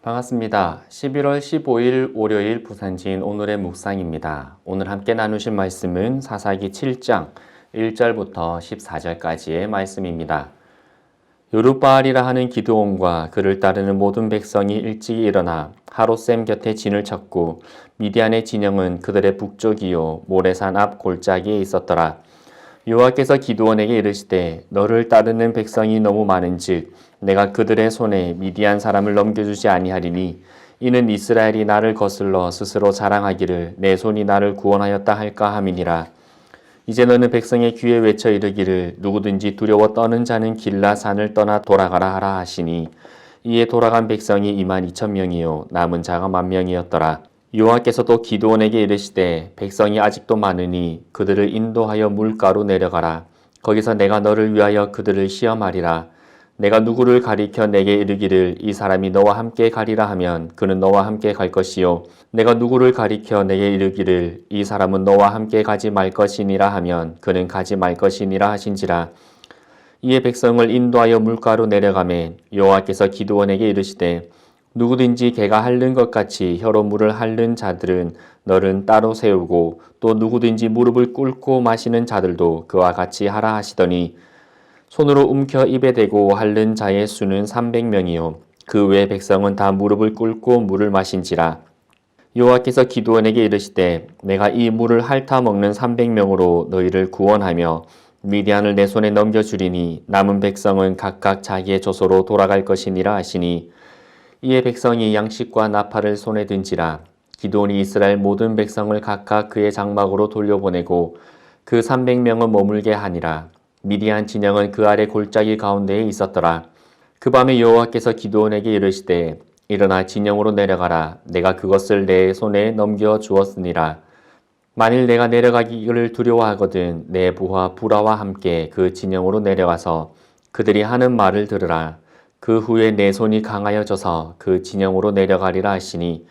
반갑습니다. 11월 15일 월요일 부산지인 오늘의 묵상입니다. 오늘 함께 나누실 말씀은 사사기 7장 1절부터 14절까지의 말씀입니다. 여룻바알이라 하는 기드온과 그를 따르는 모든 백성이 일찍 일어나 하롯셈 곁에 진을 쳤고 미디안의 진영은 그들의 북쪽이요 모레산 앞 골짜기에 있었더라. 여호와께서 기드온에게 이르시되 너를 따르는 백성이 너무 많은즉 내가 그들의 손에 미디안 사람을 넘겨주지 아니하리니 이는 이스라엘이 나를 거슬러 스스로 자랑하기를 내 손이 나를 구원하였다 할까 함이니라. 이제 너는 백성의 귀에 외쳐 이르기를 누구든지 두려워 떠는 자는 길라산을 떠나 돌아가라 하라 하시니 이에 돌아간 백성이 22,000명이요 남은 자가 10,000명이었더라. 여호와께서도 기드온에게 이르시되 백성이 아직도 많으니 그들을 인도하여 물가로 내려가라. 거기서 내가 너를 위하여 그들을 시험하리라. 내가 누구를 가리켜 내게 이르기를 이 사람이 너와 함께 가리라 하면 그는 너와 함께 갈 것이요 내가 누구를 가리켜 내게 이르기를 이 사람은 너와 함께 가지 말 것이니라 하면 그는 가지 말 것이니라 하신지라. 이에 백성을 인도하여 물가로 내려가매 여호와께서 기드온에게 이르시되 누구든지 개가 핥는 것 같이 혀로 물을 핥는 자들은 너는 따로 세우고 또 누구든지 무릎을 꿇고 마시는 자들도 그와 같이 하라 하시더니 손으로 움켜 입에 대고 핥는 자의 수는 300명이요 그 외 백성은 다 무릎을 꿇고 물을 마신지라. 여호와께서 기드온에게 이르시되 내가 이 물을 핥아 먹는 300명으로 너희를 구원하며 미디안을 내 손에 넘겨주리니 남은 백성은 각각 자기의 조소로 돌아갈 것이니라 하시니 이에 백성이 양식과 나팔을 손에 든지라. 기드온이 이스라엘 모든 백성을 각각 그의 장막으로 돌려보내고 그 300명은 머물게 하니라. 미디안 진영은 그 아래 골짜기 가운데에 있었더라. 그 밤에 여호와께서 기드온에게 이르시되 일어나 진영으로 내려가라. 내가 그것을 내 손에 넘겨 주었으니라. 만일 내가 내려가기를 두려워하거든 내 부하 부라와 함께 그 진영으로 내려가서 그들이 하는 말을 들으라. 그 후에 내 손이 강하여져서 그 진영으로 내려가리라 하시니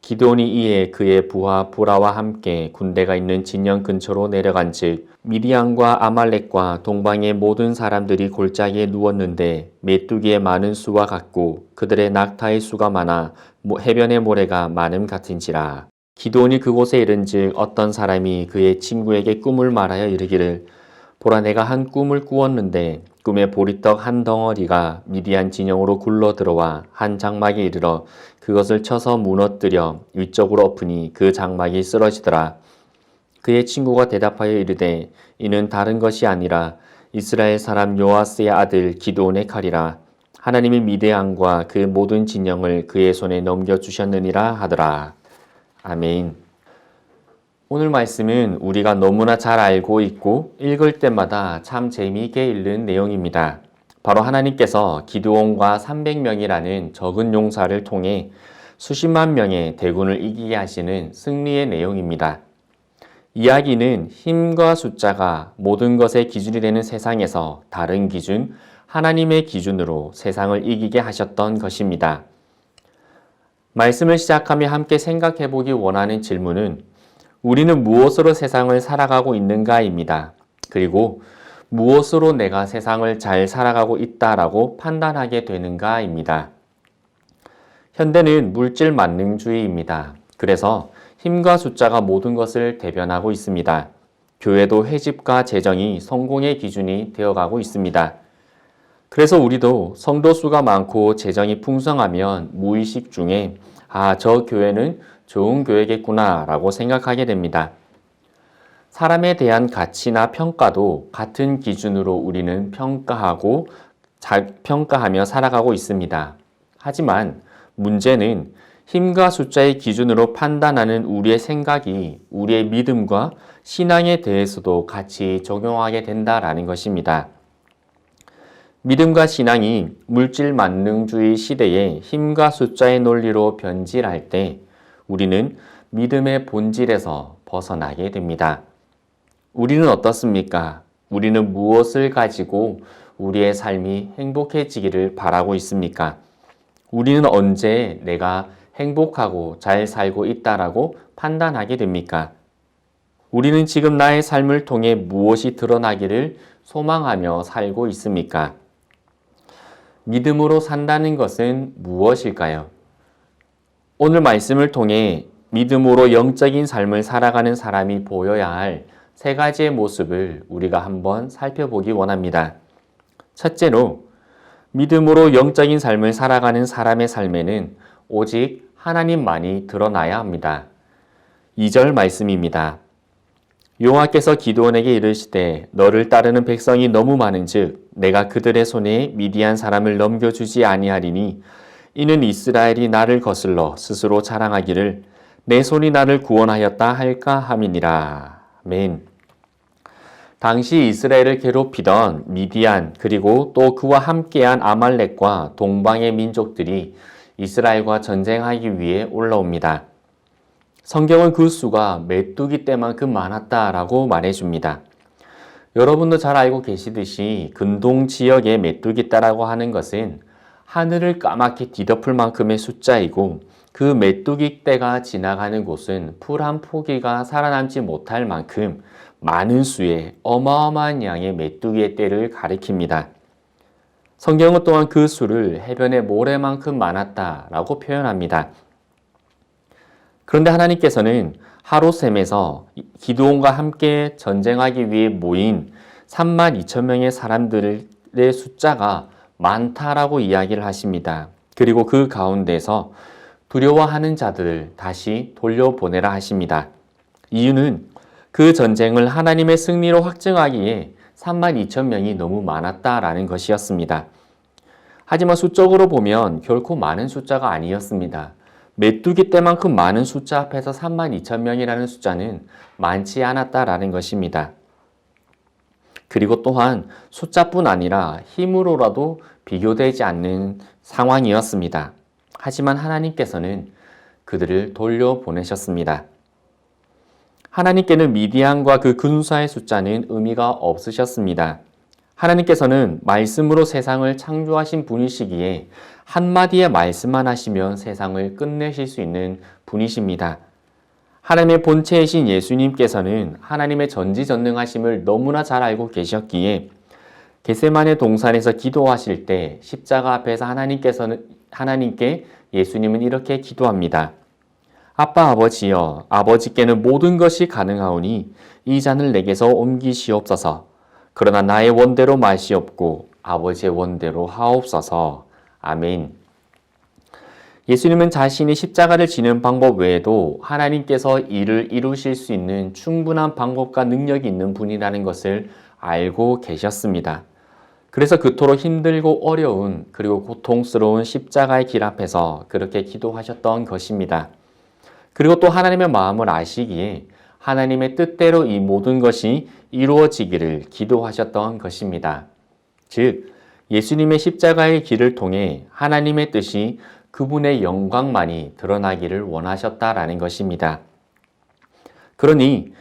기드온이 이에 그의 부하 부라와 함께 군대가 있는 진영 근처로 내려간즉 미디안과 아말렉과 동방의 모든 사람들이 골짜기에 누웠는데 메뚜기의 많은 수와 같고 그들의 낙타의 수가 많아 해변의 모래가 많음 같은지라. 기드온이 그곳에 이른즉 어떤 사람이 그의 친구에게 꿈을 말하여 이르기를 보라 내가 한 꿈을 꾸었는데 꿈에 보리떡 한 덩어리가 미디안 진영으로 굴러 들어와 한 장막에 이르러 그것을 쳐서 무너뜨려 위쪽으로 엎으니 그 장막이 쓰러지더라. 그의 친구가 대답하여 이르되 이는 다른 것이 아니라 이스라엘 사람 요아스의 아들 기드온의 칼이라. 하나님이 미디안과 그 모든 진영을 그의 손에 넘겨주셨느니라 하더라. 아멘. 오늘 말씀은 우리가 너무나 잘 알고 있고 읽을 때마다 참 재미있게 읽는 내용입니다. 바로 하나님께서 기드온과 300명이라는 적은 용사를 통해 수십만 명의 대군을 이기게 하시는 승리의 내용입니다. 이야기는 힘과 숫자가 모든 것의 기준이 되는 세상에서 다른 기준, 하나님의 기준으로 세상을 이기게 하셨던 것입니다. 말씀을 시작하며 함께 생각해 보기 원하는 질문은 우리는 무엇으로 세상을 살아가고 있는가입니다. 그리고 무엇으로 내가 세상을 잘 살아가고 있다라고 판단하게 되는가입니다. 현대는 물질 만능주의입니다. 그래서 힘과 숫자가 모든 것을 대변하고 있습니다. 교회도 회집과 재정이 성공의 기준이 되어가고 있습니다. 그래서 우리도 성도 수가 많고 재정이 풍성하면 무의식 중에 저 교회는 좋은 교회겠구나 라고 생각하게 됩니다. 사람에 대한 가치나 평가도 같은 기준으로 우리는 평가하며 살아가고 있습니다. 하지만 문제는 힘과 숫자의 기준으로 판단하는 우리의 생각이 우리의 믿음과 신앙에 대해서도 같이 적용하게 된다라는 것입니다. 믿음과 신앙이 물질 만능주의 시대에 힘과 숫자의 논리로 변질할 때 우리는 믿음의 본질에서 벗어나게 됩니다. 우리는 어떻습니까? 우리는 무엇을 가지고 우리의 삶이 행복해지기를 바라고 있습니까? 우리는 언제 내가 행복하고 잘 살고 있다라고 판단하게 됩니까? 우리는 지금 나의 삶을 통해 무엇이 드러나기를 소망하며 살고 있습니까? 믿음으로 산다는 것은 무엇일까요? 오늘 말씀을 통해 믿음으로 영적인 삶을 살아가는 사람이 보여야 할 세 가지의 모습을 우리가 한번 살펴보기 원합니다. 첫째로, 믿음으로 영적인 삶을 살아가는 사람의 삶에는 오직 하나님만이 드러나야 합니다. 2절 말씀입니다. 여호와께서 기드온에게 이르시되 너를 따르는 백성이 너무 많은즉 내가 그들의 손에 미디안 사람을 넘겨주지 아니하리니 이는 이스라엘이 나를 거슬러 스스로 자랑하기를 내 손이 나를 구원하였다 할까 함이니라. 아멘. 당시 이스라엘을 괴롭히던 미디안 그리고 또 그와 함께한 아말렉과 동방의 민족들이 이스라엘과 전쟁하기 위해 올라옵니다. 성경은 그 수가 메뚜기 떼만큼 많았다라고 말해줍니다. 여러분도 잘 알고 계시듯이 근동 지역의 메뚜기 떼라고 하는 것은 하늘을 까맣게 뒤덮을 만큼의 숫자이고 그 메뚜기 떼가 지나가는 곳은 풀 한 포기가 살아남지 못할 만큼 많은 수의 어마어마한 양의 메뚜기의 떼를 가리킵니다. 성경은 또한 그 수를 해변의 모래만큼 많았다라고 표현합니다. 그런데 하나님께서는 하롯셈에서 기드온과 함께 전쟁하기 위해 모인 32,000명의 사람들의 숫자가 많다라고 이야기를 하십니다. 그리고 그 가운데서 두려워하는 자들을 다시 돌려보내라 하십니다. 이유는 그 전쟁을 하나님의 승리로 확증하기에 32,000명이 너무 많았다라는 것이었습니다. 하지만 수적으로 보면 결코 많은 숫자가 아니었습니다. 메뚜기 떼만큼 많은 숫자 앞에서 32,000명이라는 숫자는 많지 않았다라는 것입니다. 그리고 또한 숫자뿐 아니라 힘으로라도 비교되지 않는 상황이었습니다. 하지만 하나님께서는 그들을 돌려보내셨습니다. 하나님께는 미디안과 그 군사의 숫자는 의미가 없으셨습니다. 하나님께서는 말씀으로 세상을 창조하신 분이시기에 한마디의 말씀만 하시면 세상을 끝내실 수 있는 분이십니다. 하나님의 본체이신 예수님께서는 하나님의 전지전능하심을 너무나 잘 알고 계셨기에 겟세마네 동산에서 기도하실 때 십자가 앞에서 하나님께 예수님은 이렇게 기도합니다. 아빠 아버지여, 아버지께는 모든 것이 가능하오니 이 잔을 내게서 옮기시옵소서. 그러나 나의 원대로 마시옵고 아버지의 원대로 하옵소서. 아멘. 예수님은 자신이 십자가를 지는 방법 외에도 하나님께서 이를 이루실 수 있는 충분한 방법과 능력이 있는 분이라는 것을 알고 계셨습니다. 그래서 그토록 힘들고 어려운 그리고 고통스러운 십자가의 길 앞에서 그렇게 기도하셨던 것입니다. 그리고 또 하나님의 마음을 아시기에 하나님의 뜻대로 이 모든 것이 이루어지기를 기도하셨던 것입니다. 즉, 예수님의 십자가의 길을 통해 하나님의 뜻이 그분의 영광만이 드러나기를 원하셨다라는 것입니다. 그러니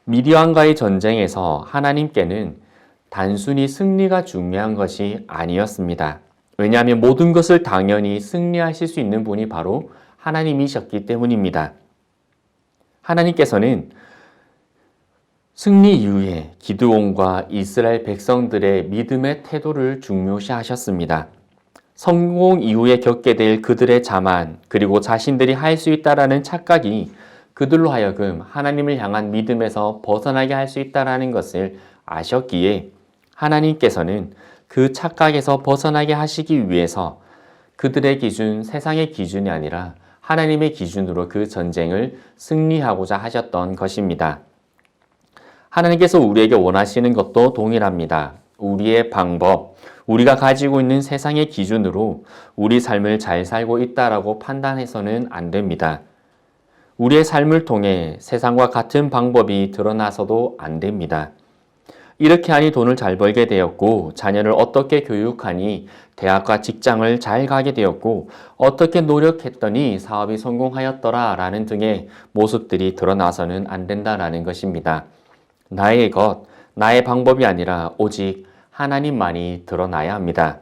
미디안과의 전쟁에서 하나님께는 단순히 승리가 중요한 것이 아니었습니다. 왜냐하면 모든 것을 당연히 승리하실 수 있는 분이 바로 하나님이셨기 때문입니다. 하나님께서는 승리 이후에 기드온과 이스라엘 백성들의 믿음의 태도를 중요시하셨습니다. 성공 이후에 겪게 될 그들의 자만 그리고 자신들이 할 수 있다라는 착각이 그들로 하여금 하나님을 향한 믿음에서 벗어나게 할 수 있다라는 것을 아셨기에 하나님께서는 그 착각에서 벗어나게 하시기 위해서 그들의 기준, 세상의 기준이 아니라 하나님의 기준으로 그 전쟁을 승리하고자 하셨던 것입니다. 하나님께서 우리에게 원하시는 것도 동일합니다. 우리의 방법, 우리가 가지고 있는 세상의 기준으로 우리 삶을 잘 살고 있다라고 판단해서는 안 됩니다. 우리의 삶을 통해 세상과 같은 방법이 드러나서도 안 됩니다. 이렇게 하니 돈을 잘 벌게 되었고 자녀를 어떻게 교육하니 대학과 직장을 잘 가게 되었고 어떻게 노력했더니 사업이 성공하였더라 라는 등의 모습들이 드러나서는 안 된다라는 것입니다. 나의 것, 나의 방법이 아니라 오직 하나님만이 드러나야 합니다.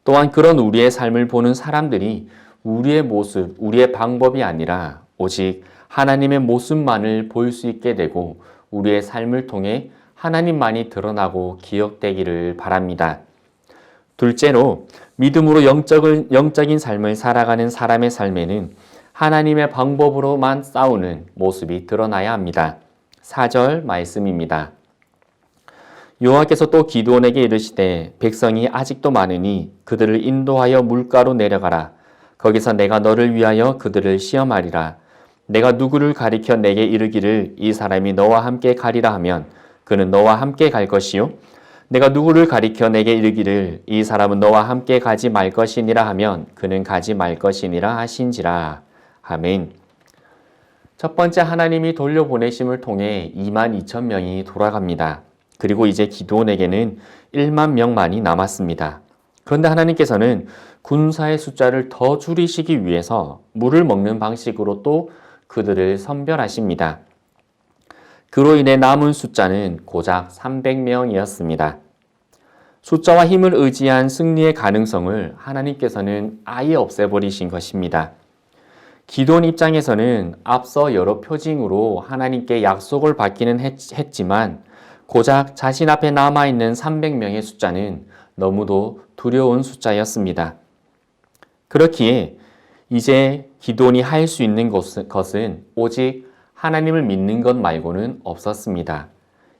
또한 그런 우리의 삶을 보는 사람들이 우리의 모습, 우리의 방법이 아니라 오직 하나님의 모습만을 볼 수 있게 되고 우리의 삶을 통해 하나님만이 드러나고 기억되기를 바랍니다. 둘째로 믿음으로 영적인 삶을 살아가는 사람의 삶에는 하나님의 방법으로만 싸우는 모습이 드러나야 합니다. 4절 말씀입니다. 여호와께서 또 기드온에게 이르시되 백성이 아직도 많으니 그들을 인도하여 물가로 내려가라. 거기서 내가 너를 위하여 그들을 시험하리라. 내가 누구를 가리켜 내게 이르기를 이 사람이 너와 함께 가리라 하면 그는 너와 함께 갈 것이요. 내가 누구를 가리켜 내게 이르기를 이 사람은 너와 함께 가지 말 것이니라 하면 그는 가지 말 것이니라 하신지라. 아멘. 첫 번째, 하나님이 돌려보내심을 통해 22,000명이 돌아갑니다. 그리고 이제 기드온에게는 1만 명만이 남았습니다. 그런데 하나님께서는 군사의 숫자를 더 줄이시기 위해서 물을 먹는 방식으로 또 그들을 선별하십니다. 그로 인해 남은 숫자는 고작 300명이었습니다. 숫자와 힘을 의지한 승리의 가능성을 하나님께서는 아예 없애버리신 것입니다. 기드온 입장에서는 앞서 여러 표징으로 하나님께 약속을 받기는 했지만 고작 자신 앞에 남아있는 300명의 숫자는 너무도 두려운 숫자였습니다. 그렇기에 이제 기드온이 할 수 있는 것은 오직 하나님을 믿는 것 말고는 없었습니다.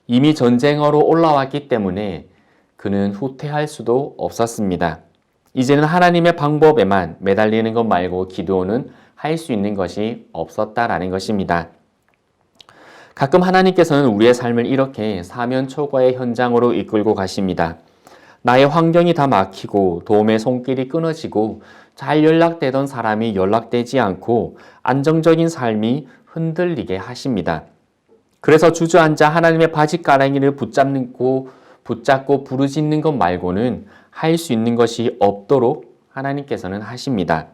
이미 전쟁으로 올라왔기 때문에 그는 후퇴할 수도 없었습니다. 이제는 하나님의 방법에만 매달리는 것 말고 기드온은 할 수 있는 것이 없었다라는 것입니다. 가끔 하나님께서는 우리의 삶을 이렇게 사면초가의 현장으로 이끌고 가십니다. 나의 환경이 다 막히고 도움의 손길이 끊어지고 잘 연락되던 사람이 연락되지 않고 안정적인 삶이 흔들리게 하십니다. 그래서 주저앉아 하나님의 바짓가랑이를 붙잡고 부르짖는 것 말고는 할 수 있는 것이 없도록 하나님께서는 하십니다.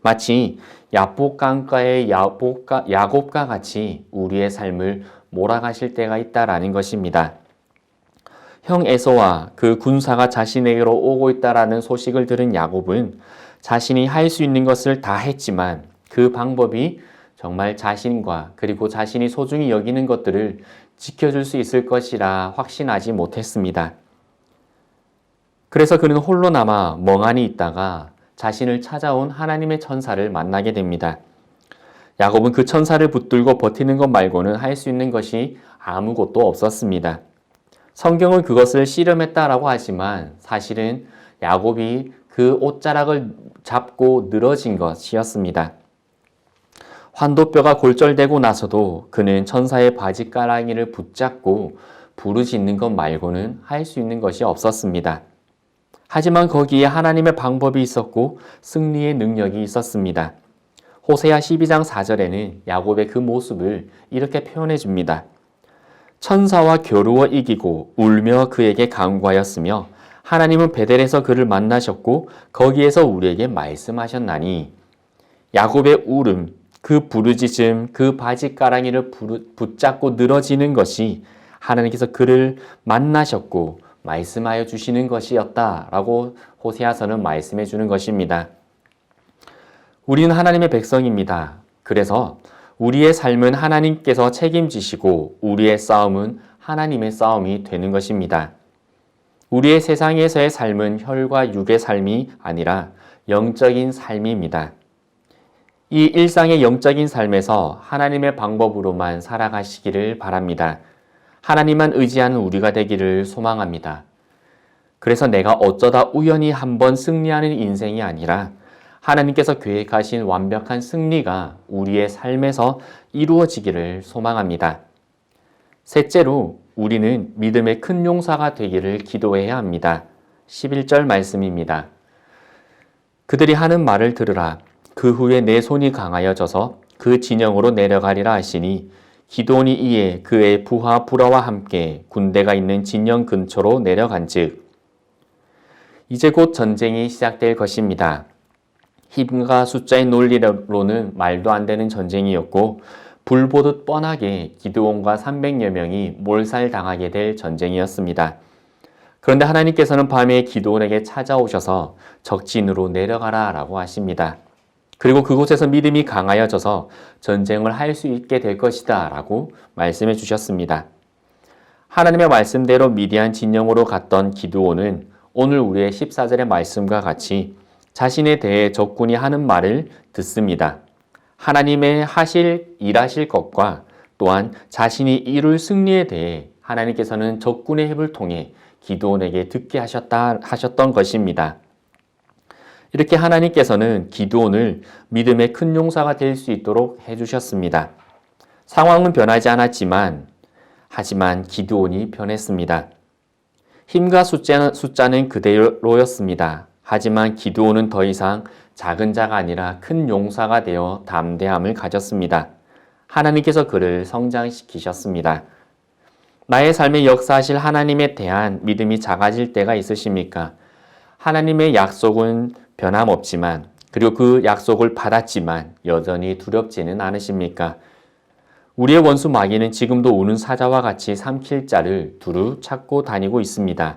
마치 야복강가의 야곱과 같이 우리의 삶을 몰아가실 때가 있다라는 것입니다. 형 에서와 그 군사가 자신에게로 오고 있다라는 소식을 들은 야곱은 자신이 할 수 있는 것을 다 했지만 그 방법이 정말 자신과 그리고 자신이 소중히 여기는 것들을 지켜줄 수 있을 것이라 확신하지 못했습니다. 그래서 그는 홀로 남아 멍하니 있다가 자신을 찾아온 하나님의 천사를 만나게 됩니다. 야곱은 그 천사를 붙들고 버티는 것 말고는 할 수 있는 것이 아무것도 없었습니다. 성경은 그것을 씨름했다라고 하지만 사실은 야곱이 그 옷자락을 잡고 늘어진 것이었습니다. 환도뼈가 골절되고 나서도 그는 천사의 바짓가랑이를 붙잡고 부르짖는 것 말고는 할 수 있는 것이 없었습니다. 하지만 거기에 하나님의 방법이 있었고 승리의 능력이 있었습니다. 호세아 12장 4절에는 야곱의 그 모습을 이렇게 표현해 줍니다. 천사와 겨루어 이기고 울며 그에게 간구하였으며 하나님은 베델에서 그를 만나셨고 거기에서 우리에게 말씀하셨나니. 야곱의 울음, 그 부르짖음, 그 바짓가랑이를 붙잡고 늘어지는 것이 하나님께서 그를 만나셨고 말씀하여 주시는 것이었다라고 호세아서는 말씀해 주는 것입니다. 우리는 하나님의 백성입니다. 그래서 우리의 삶은 하나님께서 책임지시고 우리의 싸움은 하나님의 싸움이 되는 것입니다. 우리의 세상에서의 삶은 혈과 육의 삶이 아니라 영적인 삶입니다. 이 일상의 영적인 삶에서 하나님의 방법으로만 살아가시기를 바랍니다. 하나님만 의지하는 우리가 되기를 소망합니다. 그래서 내가 어쩌다 우연히 한번 승리하는 인생이 아니라 하나님께서 계획하신 완벽한 승리가 우리의 삶에서 이루어지기를 소망합니다. 셋째로 우리는 믿음의 큰 용사가 되기를 기도해야 합니다. 11절 말씀입니다. 그들이 하는 말을 들으라. 그 후에 내 손이 강하여져서 그 진영으로 내려가리라 하시니 기드온이 이에 그의 부하 불화와 함께 군대가 있는 진영 근처로 내려간즉 이제 곧 전쟁이 시작될 것입니다. 힘과 숫자의 논리로는 말도 안 되는 전쟁이었고 불보듯 뻔하게 기드온과 300여 명이 몰살당하게 될 전쟁이었습니다. 그런데 하나님께서는 밤에 기드온에게 찾아오셔서 적진으로 내려가라 라고 하십니다. 그리고 그곳에서 믿음이 강하여져서 전쟁을 할 수 있게 될 것이다 라고 말씀해 주셨습니다. 하나님의 말씀대로 미디안 진영으로 갔던 기드온은 오늘 우리의 14절의 말씀과 같이 자신에 대해 적군이 하는 말을 듣습니다. 하나님의 일하실 것과 또한 자신이 이룰 승리에 대해 하나님께서는 적군의 heb을 통해 기드온에게 듣게 하셨던 것입니다. 이렇게 하나님께서는 기드온을 믿음의 큰 용사가 될 수 있도록 해주셨습니다. 상황은 변하지 않았지만 하지만 기드온이 변했습니다. 힘과 숫자는 그대로였습니다. 하지만 기드온은 더 이상 작은 자가 아니라 큰 용사가 되어 담대함을 가졌습니다. 하나님께서 그를 성장시키셨습니다. 나의 삶에 역사하실 하나님에 대한 믿음이 작아질 때가 있으십니까? 하나님의 약속은 변함없지만 그리고 그 약속을 받았지만 여전히 두렵지는 않으십니까? 우리의 원수 마귀는 지금도 우는 사자와 같이 삼킬 자를 두루 찾고 다니고 있습니다.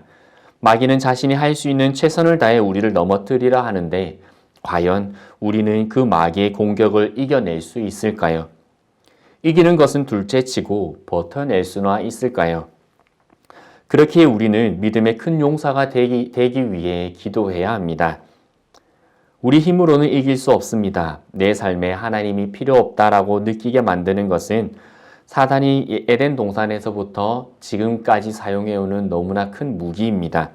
마귀는 자신이 할 수 있는 최선을 다해 우리를 넘어뜨리려 하는데 과연 우리는 그 마귀의 공격을 이겨낼 수 있을까요? 이기는 것은 둘째치고 버텨낼 수나 있을까요? 그렇게 우리는 믿음의 큰 용사가 되기 위해 기도해야 합니다. 우리 힘으로는 이길 수 없습니다. 내 삶에 하나님이 필요 없다라고 느끼게 만드는 것은 사단이 에덴 동산에서부터 지금까지 사용해오는 너무나 큰 무기입니다.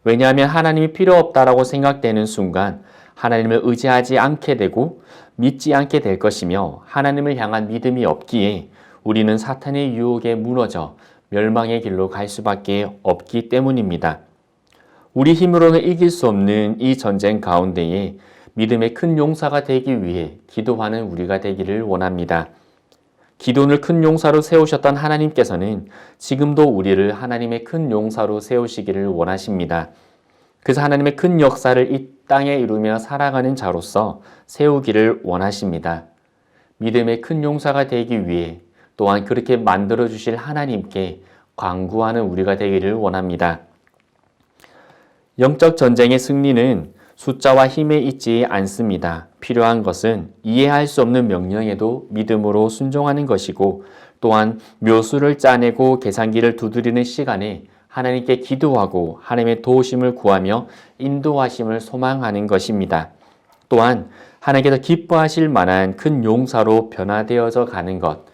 왜냐하면 하나님이 필요 없다라고 생각되는 순간 하나님을 의지하지 않게 되고 믿지 않게 될 것이며 하나님을 향한 믿음이 없기에 우리는 사탄의 유혹에 무너져 멸망의 길로 갈 수밖에 없기 때문입니다. 우리 힘으로는 이길 수 없는 이 전쟁 가운데에 믿음의 큰 용사가 되기 위해 기도하는 우리가 되기를 원합니다. 기도를 큰 용사로 세우셨던 하나님께서는 지금도 우리를 하나님의 큰 용사로 세우시기를 원하십니다. 그래서 하나님의 큰 역사를 이 땅에 이루며 살아가는 자로서 세우기를 원하십니다. 믿음의 큰 용사가 되기 위해 또한 그렇게 만들어주실 하나님께 간구하는 우리가 되기를 원합니다. 영적 전쟁의 승리는 숫자와 힘에 있지 않습니다. 필요한 것은 이해할 수 없는 명령에도 믿음으로 순종하는 것이고 또한 묘수를 짜내고 계산기를 두드리는 시간에 하나님께 기도하고 하나님의 도우심을 구하며 인도하심을 소망하는 것입니다. 또한 하나님께서 기뻐하실 만한 큰 용사로 변화되어져 가는 것,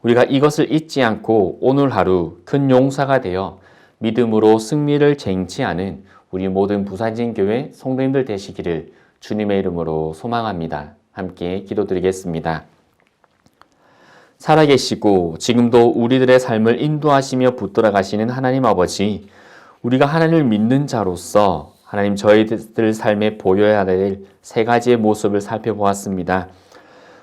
우리가 이것을 잊지 않고 오늘 하루 큰 용사가 되어 믿음으로 승리를 쟁취하는 우리 모든 부산진교회 성도님들 되시기를 주님의 이름으로 소망합니다. 함께 기도드리겠습니다. 살아계시고 지금도 우리들의 삶을 인도하시며 붙들어 가시는 하나님 아버지, 우리가 하나님을 믿는 자로서 하나님 저희들 삶에 보여야 될 세 가지의 모습을 살펴보았습니다.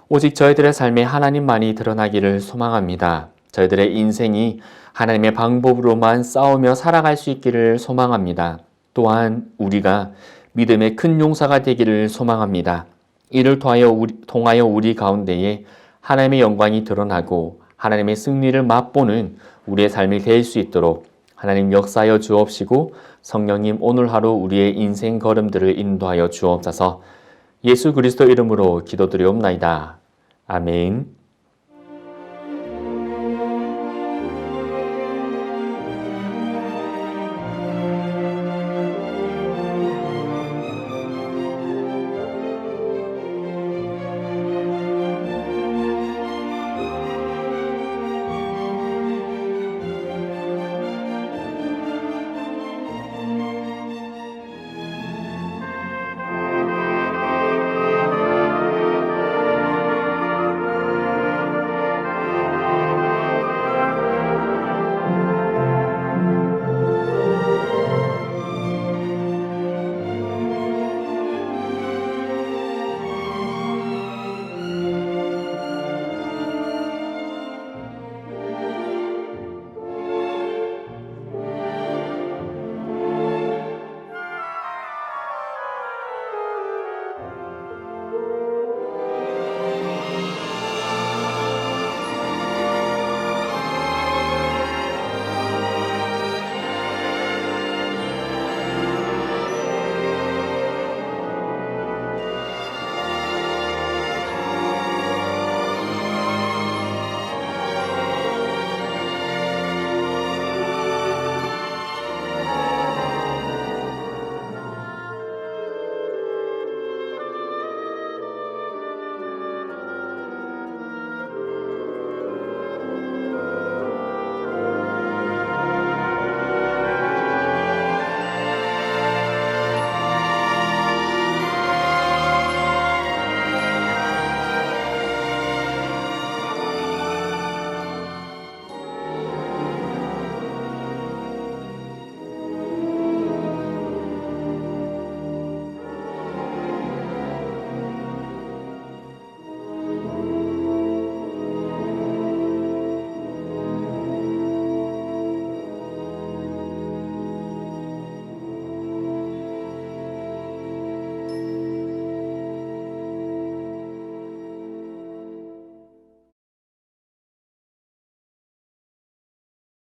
오직 저희들의 삶에 하나님만이 드러나기를 소망합니다. 저희들의 인생이 하나님의 방법으로만 싸우며 살아갈 수 있기를 소망합니다. 또한 우리가 믿음의 큰 용사가 되기를 소망합니다. 이를 통하여 우리 가운데에 하나님의 영광이 드러나고 하나님의 승리를 맛보는 우리의 삶이 될 수 있도록 하나님 역사하여 주옵시고 성령님 오늘 하루 우리의 인생 걸음들을 인도하여 주옵소서. 예수 그리스도 이름으로 기도드리옵나이다. 아멘.